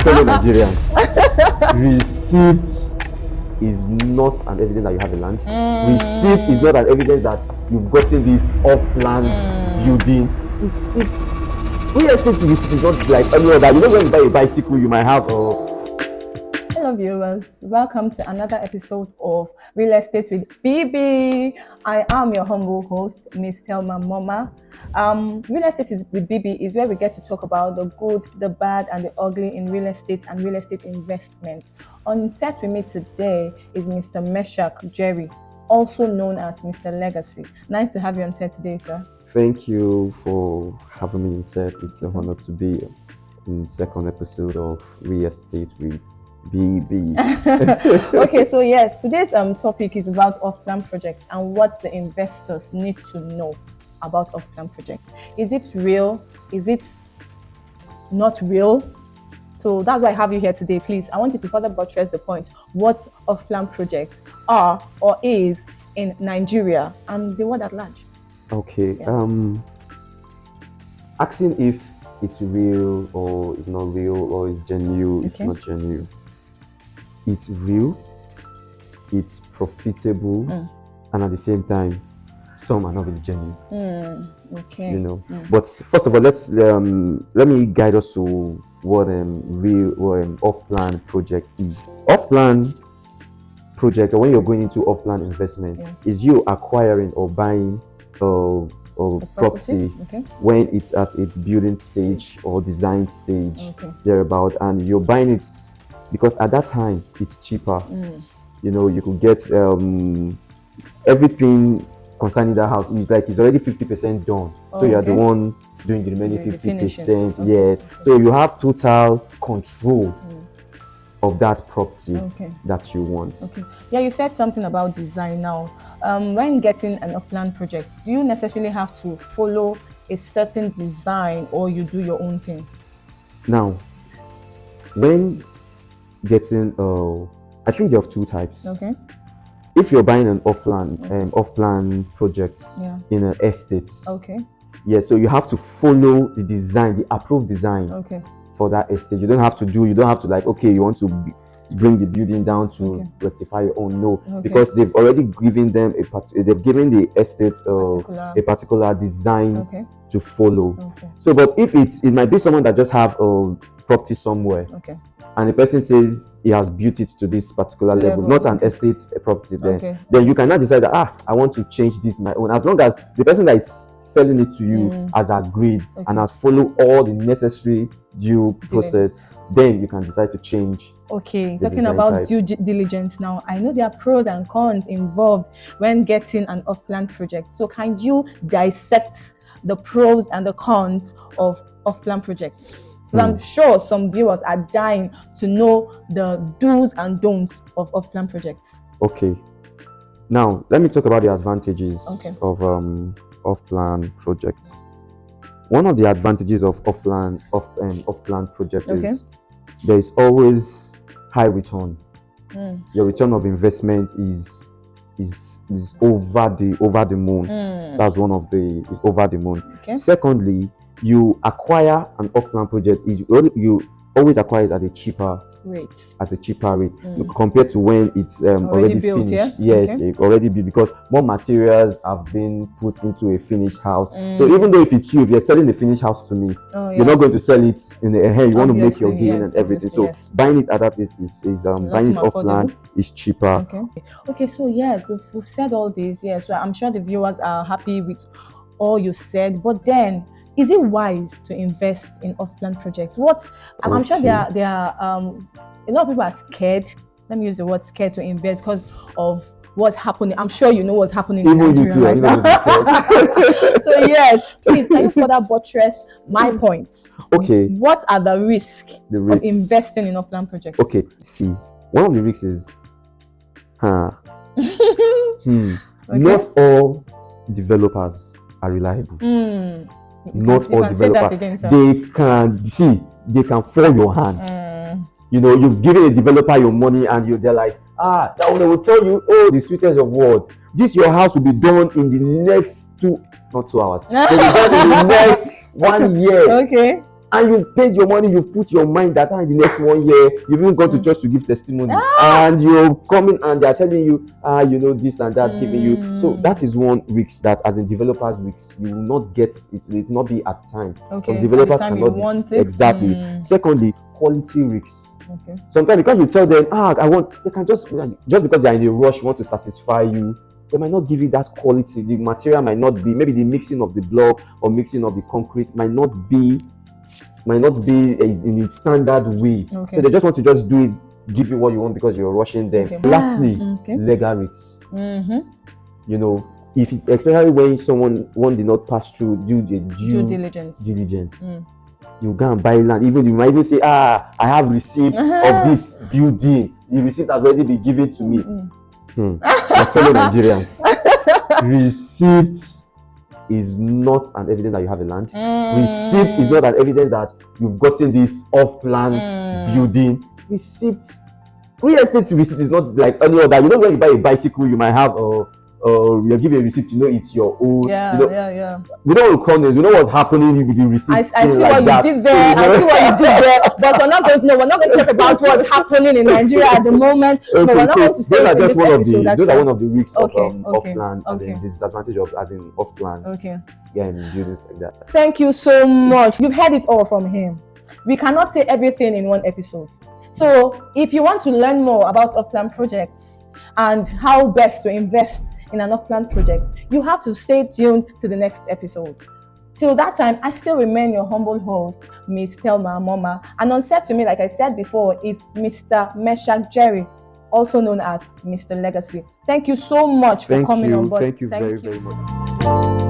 fellow Nigerians, receipts is not an evidence that you have a land. Receipt is not an evidence that you've gotten this off-plan building. Receipt, real estate receipt is not like any other. You know, when you buy a bicycle, you might have Hello viewers, welcome to another episode of Real Estate with BB. I am your humble host, Miss Thelma Moma. Real Estate with BB is where we get to talk about the good, the bad, and the ugly in real estate and real estate investment. On set with me today is Mr. Meshach Jerry, also known as Mr. Legacy. Nice to have you on set today, sir. Thank you for having me on set. It's an honor to be in the second episode of Real Estate with BB. Okay, so yes, today's topic is about off-plan projects and what the investors need to know about off-plan projects. Is it real? Is it not real? So that's why I have you here today. Please, I want you to further buttress the point what off-plan projects are or is in Nigeria and the world at large. Okay. Asking if it's real or it's not real or it's genuine, it's not genuine. It's real, it's profitable, and at the same time, some are not really genuine. Okay. You know. But first of all, let me guide us to what real or off-plan project is. Off-plan project, or when you're going into off-plan investment, is you acquiring or buying a property when it's at its building stage or design stage, thereabout, and you're buying it because at that time it's cheaper. You know, you could get everything concerning that house. It's like it's already 50% done, so you're the one doing the remaining 50%. Yes, so you have total control of that property that you want. Yeah, you said something about design now. When getting an off-plan project, do you necessarily have to follow a certain design or you do your own thing? Now, when getting I think there are two types. If you're buying an off-plan project in an estate, so you have to follow the design, the approved design for that estate. You don't have to like, okay, you want to bring the building down to rectify your own. No, because they've already given them they've given the estate a particular design to follow. So, but if it might be someone that just have a property somewhere, and the person says he has built it to this particular level, not an estate property, then you cannot decide that I want to change this my own. As long as the person that is selling it to you has agreed and has followed all the necessary due process, then you can decide to change. Talking about due diligence now, I know there are pros and cons involved when getting an off-plan project. So can you dissect the pros and the cons of off-plan projects? Because I'm sure some viewers are dying to know the do's and don'ts of off-plan projects. Now let me talk about the advantages of off-plan projects. One of the advantages of off-plan project is there is always high return. Your return of investment is over the moon. That's one of the is over the moon. Secondly, you acquire an off-plan project you always acquire it at a cheaper rate compared to when it's already built, finished. It's already built, because more materials have been put into a finished house. So even though if you're selling a finished house to me, you're not going to sell it in the hand. You want to make your gain and everything. So buying it at that place is buying it off-plan is cheaper. So yes, we've said all this. So I'm sure the viewers are happy with all you said, but then is it wise to invest in off-plan projects? I'm sure there are a lot of people are scared. Let me use the word scared to invest because of what's happening. I'm sure you know what's happening in Nigeria right now. So yes, please, can you further buttress my point? What are the risks of investing in off-plan projects? See, one of the risks is not all developers are reliable. Not all developers. They can fall your hand. You know, you've given a developer your money and they're like, they will tell you, the sweetest of words. Your house will be done in the next not 2 hours. It will be done in the next 1 year. and you paid your money, you've put your mind that in the next 1 year, you've even gone to church to give testimony, and you're coming and they're telling you, this and that, giving you. So that is one risk that, as in developers risk, you will not get it. It will not be at time. Okay. Some developers cannot want it. Exactly. Secondly, quality risks. Okay. Sometimes because you tell them, they can just because they're in a rush, want to satisfy you, they might not give you that quality. The material might not be, maybe the mixing of the block or mixing of the concrete might not be in its standard way. Okay. So they just want to just do it, give you what you want because you're rushing them. Okay. Lastly, legal risks. Especially when one did not pass through due diligence. You go and buy land. You might even say, I have receipts of this building. The receipt has already been given to me. My fellow Nigerians, receipts is not an evidence that you have a land. Receipt is not an evidence that you've gotten this off-plan building. Real estate receipt is not like any other. When you buy a bicycle, you might have you'll give a receipt, it's your own. We don't call names, we know what's happening with the receipt. I see what you did there. But we're not going to talk about what's happening in Nigeria at the moment. Okay, but we're not going to say those are one of the risks of off-plan, as in the disadvantage of as in off-plan. Buildings like that. Thank you so much. You've heard it all from him. We cannot say everything in one episode. So if you want to learn more about off-plan projects and how best to invest in an off-plan project, you have to stay tuned to the next episode. Till that time, I still remain your humble host, Miss Thelma Amoma. And on set with me, like I said before, is Mr. Meshach Jerry, also known as Mr. Legacy. Thank you so much for coming on board. Thank you very much.